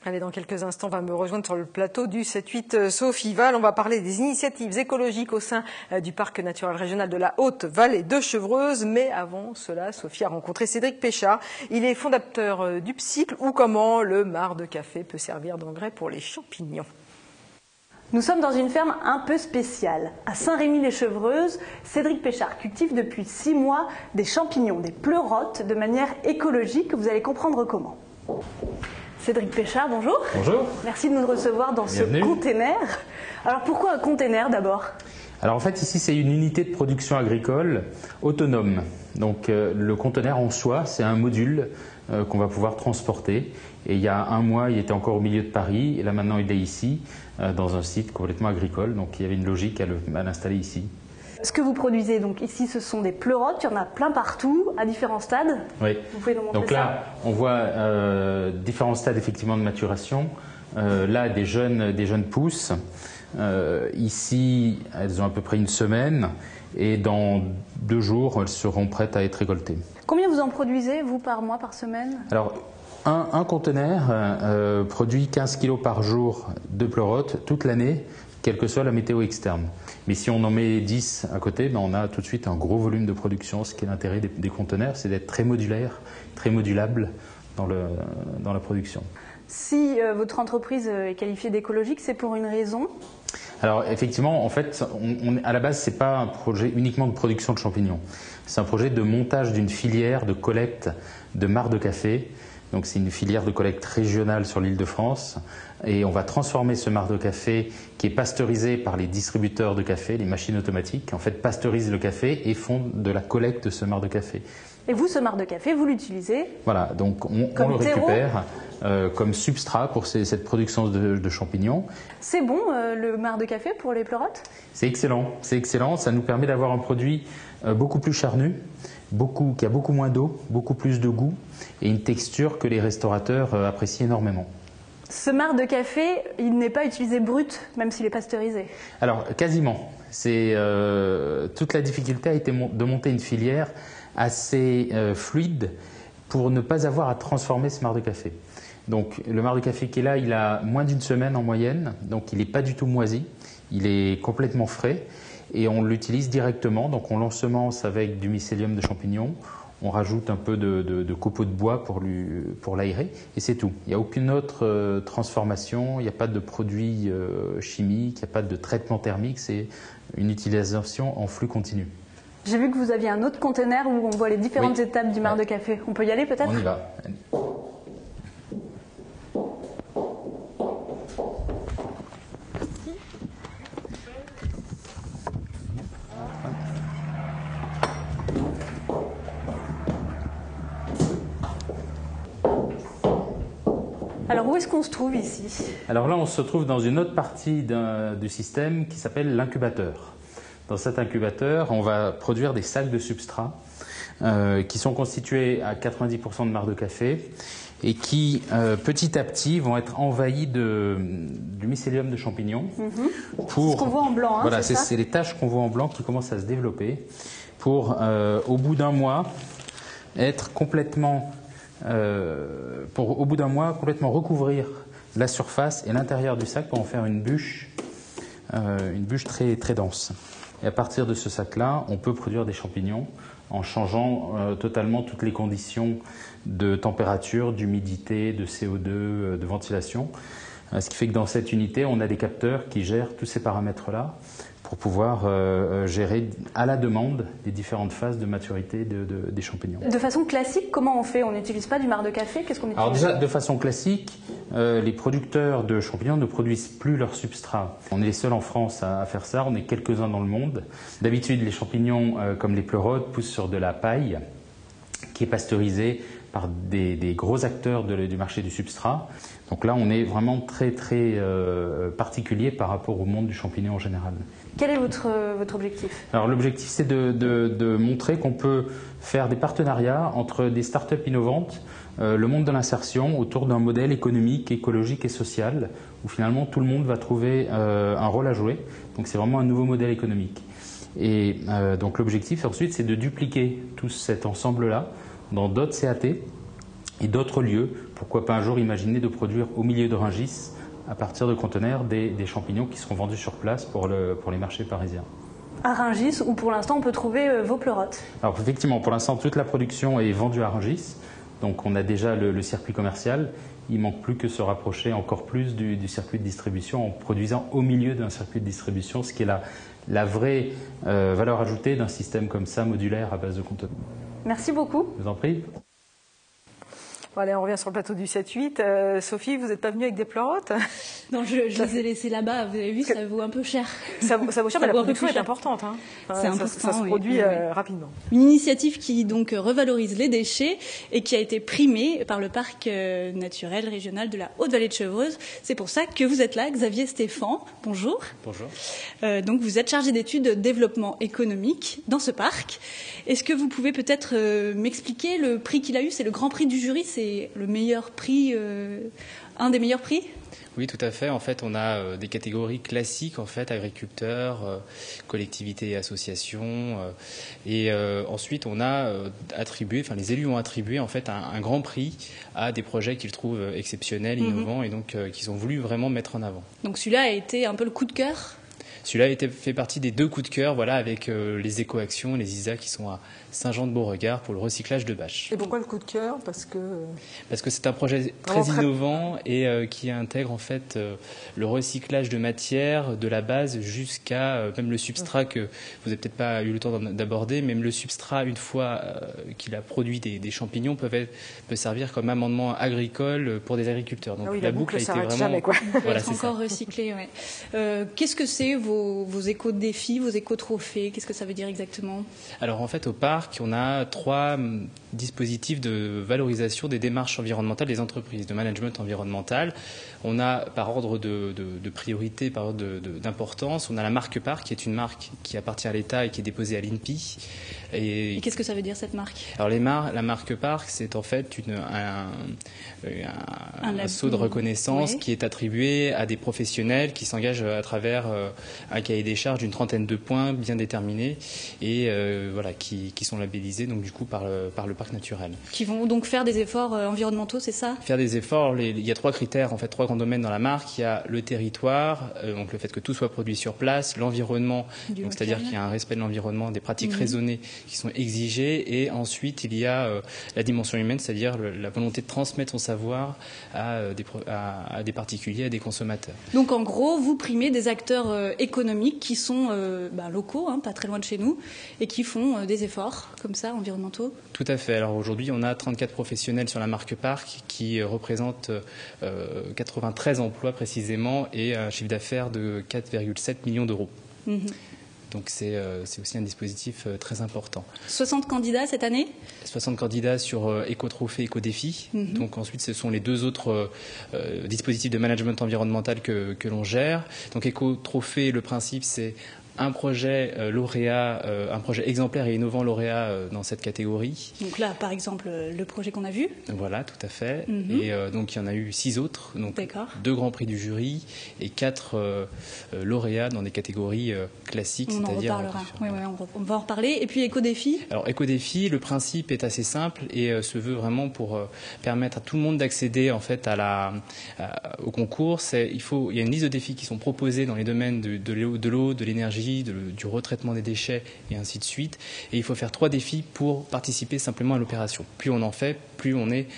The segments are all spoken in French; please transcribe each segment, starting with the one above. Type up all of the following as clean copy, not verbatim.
Allez, dans quelques instants, va me rejoindre sur le plateau du 7-8 Sophie Val. On va parler des initiatives écologiques au sein du parc naturel régional de la Haute-Vallée de Chevreuse. Mais avant cela, Sophie a rencontré Cédric Péchard. Il est fondateur du Psycle, ou comment le marc de café peut servir d'engrais pour les champignons. Nous sommes dans une ferme un peu spéciale. À Saint-Rémy-les-Chevreuses, Cédric Péchard cultive depuis 6 mois des champignons, des pleurotes, de manière écologique. Vous allez comprendre comment. Cédric Péchard, bonjour. Bonjour. Merci de nous recevoir dans ce container. Alors pourquoi un container d'abord? Alors en fait ici c'est une unité de production agricole autonome. Donc le conteneur en soi c'est un module qu'on va pouvoir transporter. Et il y a un mois il était encore au milieu de Paris et là maintenant il est ici dans un site complètement agricole. Donc il y avait une logique à l'installer ici. Ce que vous produisez donc ici, ce sont des pleurotes, il y en a plein partout, à différents stades. Oui. Vous pouvez nous montrer donc là, on voit différents stades effectivement de maturation. Là, des jeunes pousses. Ici, elles ont à peu près une semaine et dans 2 jours, elles seront prêtes à être récoltées. Combien vous en produisez, vous, par mois, par semaine? Alors, un conteneur produit 15 kg par jour de pleurotes toute l'année, quelle que soit la météo externe. Mais si on en met 10 à côté, ben on a tout de suite un gros volume de production. Ce qui est l'intérêt des conteneurs, c'est d'être très modulaire, très modulable dans la production. Si votre entreprise est qualifiée d'écologique, c'est pour une raison? Alors effectivement, en fait, à la base, ce n'est pas un projet uniquement de production de champignons. C'est un projet de montage d'une filière de collecte de marc de café. Donc c'est une filière de collecte régionale sur l'Île-de-France et on va transformer ce marc de café qui est pasteurisé par les distributeurs de café, les machines automatiques, en fait pasteurisent le café et font de la collecte de ce marc de café. Et vous, ce marc de café, vous l'utilisez? Voilà, donc on le récupère comme substrat pour cette production de champignons. C'est bon le marc de café pour les pleurotes? C'est excellent, ça nous permet d'avoir un produit beaucoup plus charnu, qui a beaucoup moins d'eau, beaucoup plus de goût et une texture que les restaurateurs apprécient énormément. Ce marc de café, il n'est pas utilisé brut, même s'il est pasteurisé? Alors, quasiment. Toute la difficulté a été de monter une filière assez fluide pour ne pas avoir à transformer ce marc de café. Donc, le marc de café qui est là, il a moins d'1 semaine en moyenne, donc il n'est pas du tout moisi, il est complètement frais. Et on l'utilise directement, donc on l'ensemence avec du mycélium de champignons, on rajoute un peu de copeaux de bois pour l'aérer, et c'est tout. Il n'y a aucune autre transformation, il n'y a pas de produits chimiques, il n'y a pas de traitement thermique, c'est une utilisation en flux continu. J'ai vu que vous aviez un autre conteneur où on voit les différentes étapes du marc de café. On peut y aller peut-être? On y va. Alors où est-ce qu'on se trouve ici? Alors là, on se trouve dans une autre partie du système qui s'appelle l'incubateur. Dans cet incubateur, on va produire des sacs de substrat qui sont constitués à 90% de marc de café et qui, petit à petit, vont être envahis du mycélium de champignons. C'est ce qu'on voit en blanc, hein, voilà, c'est ça? C'est les taches qu'on voit en blanc qui commencent à se développer pour, au bout d'un mois, être complètement recouvrir la surface et l'intérieur du sac pour en faire une bûche très, très dense. Et à partir de ce sac-là, on peut produire des champignons en changeant totalement toutes les conditions de température, d'humidité, de CO2, de ventilation. Ce qui fait que dans cette unité, on a des capteurs qui gèrent tous ces paramètres-là pour pouvoir gérer à la demande les différentes phases de maturité des champignons. De façon classique, comment on fait? On n'utilise pas du marc de café? Qu'est-ce qu'on utilise? Alors déjà, de façon classique, les producteurs de champignons ne produisent plus leur substrat. On est les seuls en France à faire ça, on est quelques-uns dans le monde. D'habitude, les champignons, comme les pleurotes, poussent sur de la paille qui est pasteurisée par des gros acteurs du marché du substrat. Donc là, on est vraiment très très particulier par rapport au monde du champignon en général. Quel est votre objectif? Alors l'objectif, c'est de montrer qu'on peut faire des partenariats entre des startups innovantes, le monde de l'insertion, autour d'un modèle économique, écologique et social, où finalement tout le monde va trouver un rôle à jouer. Donc c'est vraiment un nouveau modèle économique. Et donc l'objectif ensuite, c'est de dupliquer tout cet ensemble-là dans d'autres CAT et d'autres lieux. Pourquoi pas un jour imaginer de produire au milieu de Rungis, à partir de conteneurs, des champignons qui seront vendus sur place pour les marchés parisiens. À Rungis, où pour l'instant on peut trouver vos pleurotes. Alors effectivement, pour l'instant, toute la production est vendue à Rungis. Donc on a déjà le circuit commercial. Il ne manque plus que se rapprocher encore plus du circuit de distribution en produisant au milieu d'un circuit de distribution, ce qui est la vraie valeur ajoutée d'un système comme ça, modulaire, à base de conteneurs. Merci beaucoup. Je vous en prie. Bon, allez, on revient sur le plateau du 7-8. Sophie, vous n'êtes pas venue avec des pleurotes? Non, je les ai laissées là-bas. Vous avez vu, ça vaut un peu cher. Ça vaut cher, mais la production est importante. Hein. C'est important, ça se produit rapidement. Une initiative qui donc revalorise les déchets et qui a été primée par le parc naturel régional de la Haute-Vallée de Chevreuse. C'est pour ça que vous êtes là, Xavier Stéphan. Bonjour. Bonjour. Donc vous êtes chargé d'études de développement économique dans ce parc. Est-ce que vous pouvez peut-être m'expliquer le prix qu'il a eu? C'est le grand prix du jury, c'est le meilleur prix, un des meilleurs prix? Oui, tout à fait. En fait, on a des catégories classiques, en fait, agriculteurs, collectivités et associations. Et ensuite, on a attribué, enfin, les élus ont attribué, en fait, un grand prix à des projets qu'ils trouvent exceptionnels, innovants, et donc qu'ils ont voulu vraiment mettre en avant. Donc celui-là a été un peu le coup de cœur? Celui-là fait partie des 2 coups de cœur, voilà, avec les éco-actions, les ISA qui sont à Saint-Jean-de-Beauregard pour le recyclage de bâches. Et pourquoi le coup de cœur? Parce que c'est un projet très innovant et qui intègre en fait le recyclage de matière de la base jusqu'à même le substrat que vous n'avez peut-être pas eu le temps d'aborder, même le substrat, une fois qu'il a produit des champignons, peut servir comme amendement agricole pour des agriculteurs. Donc la boucle a été vraiment jamais, quoi. Voilà, c'est encore recyclé. Ouais. Qu'est-ce que c'est vos éco-défis, vos éco-trophées? Qu'est-ce que ça veut dire exactement? Alors en fait, au parc, on a 3 dispositifs de valorisation des démarches environnementales des entreprises, de management environnemental. On a par ordre de priorité, par ordre d'importance, on a la marque Parc, qui est une marque qui appartient à l'État et qui est déposée à l'INPI. Et qu'est-ce que ça veut dire, cette marque? Alors la marque Parc, c'est en fait un sceau de reconnaissance qui est attribué à des professionnels qui s'engagent à travers un cahier des charges d'une 30aine de points bien déterminés et voilà, qui sont labellisés donc du coup par le parc naturel. Qui vont donc faire des efforts environnementaux, c'est ça? Faire des efforts, il y a 3 critères, en fait 3 grands domaines dans la marque. Il y a le territoire, donc le fait que tout soit produit sur place, l'environnement, donc c'est-à-dire qu'il y a un respect de l'environnement, des pratiques raisonnées qui sont exigées, et ensuite il y a la dimension humaine, c'est-à-dire la volonté de transmettre son savoir à des particuliers, à des consommateurs. Donc en gros, vous primez des acteurs économiques qui sont locaux, pas très loin de chez nous, et qui font des efforts comme ça, environnementaux? Tout à fait. Alors aujourd'hui, on a 34 professionnels sur la marque Parc qui représentent 93 emplois précisément et un chiffre d'affaires de 4,7 millions d'euros. Donc c'est aussi un dispositif très important. 60 candidats cette année? 60 candidats sur éco-trophée, éco-défi. Donc ensuite, ce sont les 2 autres dispositifs de management environnemental que l'on gère. Donc éco-trophée, le principe, c'est un projet lauréat, un projet exemplaire et innovant lauréat dans cette catégorie. Donc là, par exemple, le projet qu'on a vu. Voilà, tout à fait. Et donc il y en a eu 6 autres, donc 2 grands prix du jury et 4 lauréats dans des catégories classiques, c'est-à-dire. On en reparlera. Oui, on va en reparler. Et puis éco-défi. Alors éco-défi, le principe est assez simple et se veut vraiment pour permettre à tout le monde d'accéder en fait au concours. Il y a une liste de défis qui sont proposés dans les domaines de l'eau, de l'énergie, du retraitement des déchets et ainsi de suite. Et il faut faire 3 défis pour participer simplement à l'opération. Plus on en fait, plus on est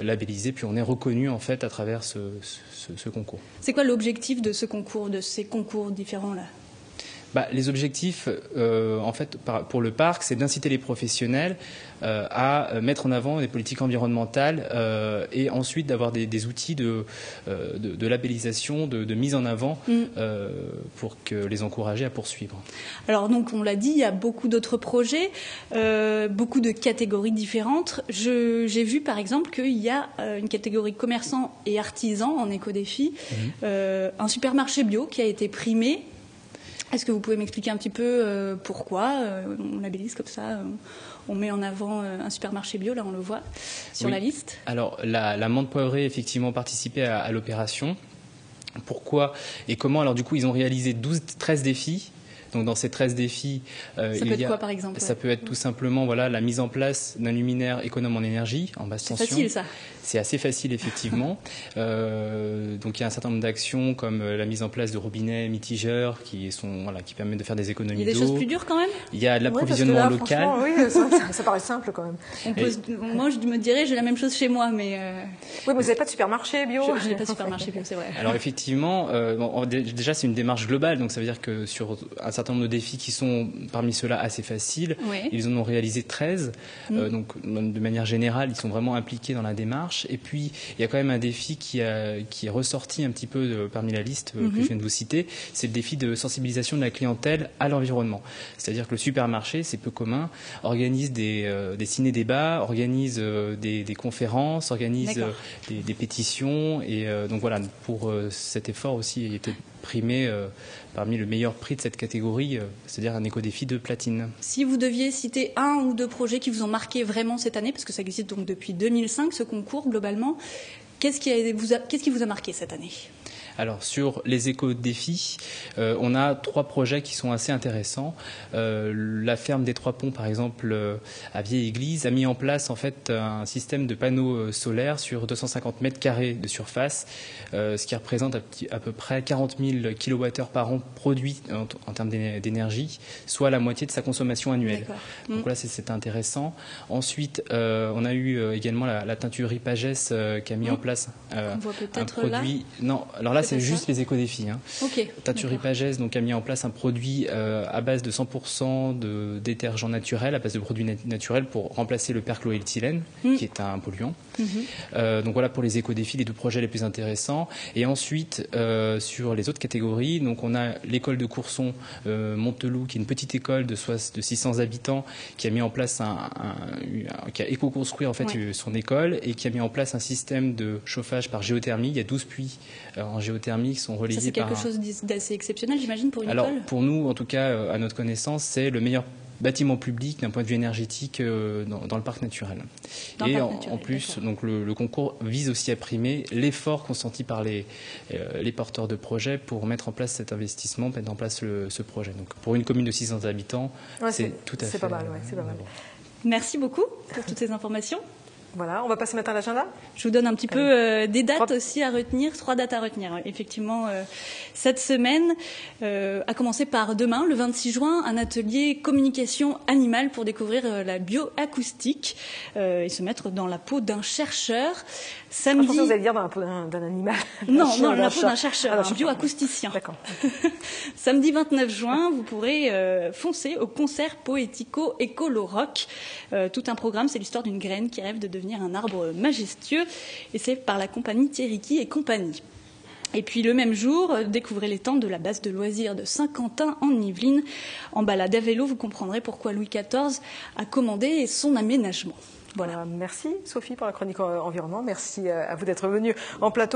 labellisé, plus on est reconnu en fait à travers ce concours. C'est quoi l'objectif de ce concours, de ces concours différents-là? Les objectifs, en fait, pour le parc, c'est d'inciter les professionnels à mettre en avant des politiques environnementales et ensuite d'avoir des outils de labellisation, de mise en avant pour les encourager à poursuivre. Alors donc, on l'a dit, il y a beaucoup d'autres projets, beaucoup de catégories différentes. J'ai vu par exemple qu'il y a une catégorie commerçants et artisans en éco-défi, un supermarché bio qui a été primé. Est-ce que vous pouvez m'expliquer un petit peu pourquoi on labellise comme ça, on met en avant un supermarché bio, là on le voit sur la liste? Alors la menthe poivrée effectivement participé à l'opération. Pourquoi et comment? Alors du coup ils ont réalisé 13 défis Donc dans ces 13 défis, Ça peut être quoi par exemple? Ça peut être tout simplement la mise en place d'un luminaire économe en énergie, en basse tension. C'est facile ça. C'est assez facile effectivement. Donc il y a un certain nombre d'actions comme la mise en place de robinets mitigeurs qui permettent de faire des économies d'eau. Il y a des choses plus dures quand même? Il y a de l'approvisionnement local. Oui, ça paraît simple quand même. Moi je me dirais j'ai la même chose chez moi, mais... Oui, mais vous n'avez pas de supermarché bio. Je n'ai pas de supermarché bio, c'est vrai. Alors effectivement, déjà c'est une démarche globale, donc ça veut dire que sur un certain nombre de défis qui sont parmi ceux-là assez faciles, ils en ont réalisé 13, donc de manière générale ils sont vraiment impliqués dans la démarche. Et puis, il y a quand même un défi qui est ressorti un petit peu parmi la liste que je viens de vous citer, c'est le défi de sensibilisation de la clientèle à l'environnement. C'est-à-dire que le supermarché, c'est peu commun, organise des ciné-débats, organise des conférences, organise des pétitions. Et donc voilà, pour cet effort aussi, il était primé parmi le meilleur prix de cette catégorie, c'est-à-dire un éco-défi de platine. Si vous deviez citer un ou deux projets qui vous ont marqué vraiment cette année, parce que ça existe donc depuis 2005, ce concours globalement, qu'est-ce qui vous a marqué cette année ? Alors sur les éco-défis, on a 3 projets qui sont assez intéressants. La ferme des Trois Ponts, par exemple, à Vieille-Église, a mis en place en fait un système de panneaux solaires sur 250 mètres carrés de surface, ce qui représente à peu près 40 000 kWh par an produits en termes d'énergie, soit la moitié de sa consommation annuelle. Donc là, c'est intéressant. Ensuite, on a eu également la teinturerie Pagès qui a mis en place on voit un produit. Là. Non, alors là, c'est juste les éco-défis. Teinturerie Pagès donc, a mis en place un produit à base de 100% de détergent naturel, à base de produits naturels pour remplacer le perchloéthylène, qui est un polluant. Donc voilà pour les éco-défis, les 2 projets les plus intéressants. Et ensuite, sur les autres catégories, donc on a l'école de Courson Monteloup, qui est une petite école de 600 habitants, qui a mis en place qui a éco-construit en fait son école et qui a mis en place un système de chauffage par géothermie. Il y a 12 puits en géothermie qui sont relayés. Ça, c'est quelque chose d'assez exceptionnel, j'imagine, pour une école. Alors, pour nous, en tout cas, à notre connaissance, c'est le meilleur bâtiment public d'un point de vue énergétique dans le parc naturel. En plus, donc, le concours vise aussi à primer l'effort consenti par les porteurs de projets pour mettre en place cet investissement, mettre en place ce projet. Donc, pour une commune de 600 habitants, c'est tout à fait... C'est pas mal, c'est pas mal. Merci beaucoup pour toutes ces informations. Voilà, on va passer maintenant à l'agenda. Je vous donne un petit peu des dates aussi à retenir, 3 dates à retenir. Effectivement, cette semaine, à commencer par demain, le 26 juin, un atelier communication animale pour découvrir la bioacoustique et se mettre dans la peau d'un chercheur. Samedi... Je pensais que vous allez dire dans la peau d'un animal. Non, la peau d'un chercheur, un bioacousticien. D'accord. Samedi 29 juin, vous pourrez foncer au concert poético-écolo-rock. Tout un programme, c'est l'histoire d'une graine qui rêve de devenir un arbre majestueux, et c'est par la compagnie Thierry et compagnie. Et puis le même jour, découvrez les tentes de la base de loisirs de Saint-Quentin en Yvelines. En balade à vélo, vous comprendrez pourquoi Louis XIV a commandé son aménagement. Voilà. Merci Sophie pour la chronique environnement. Merci à vous d'être venue en plateau.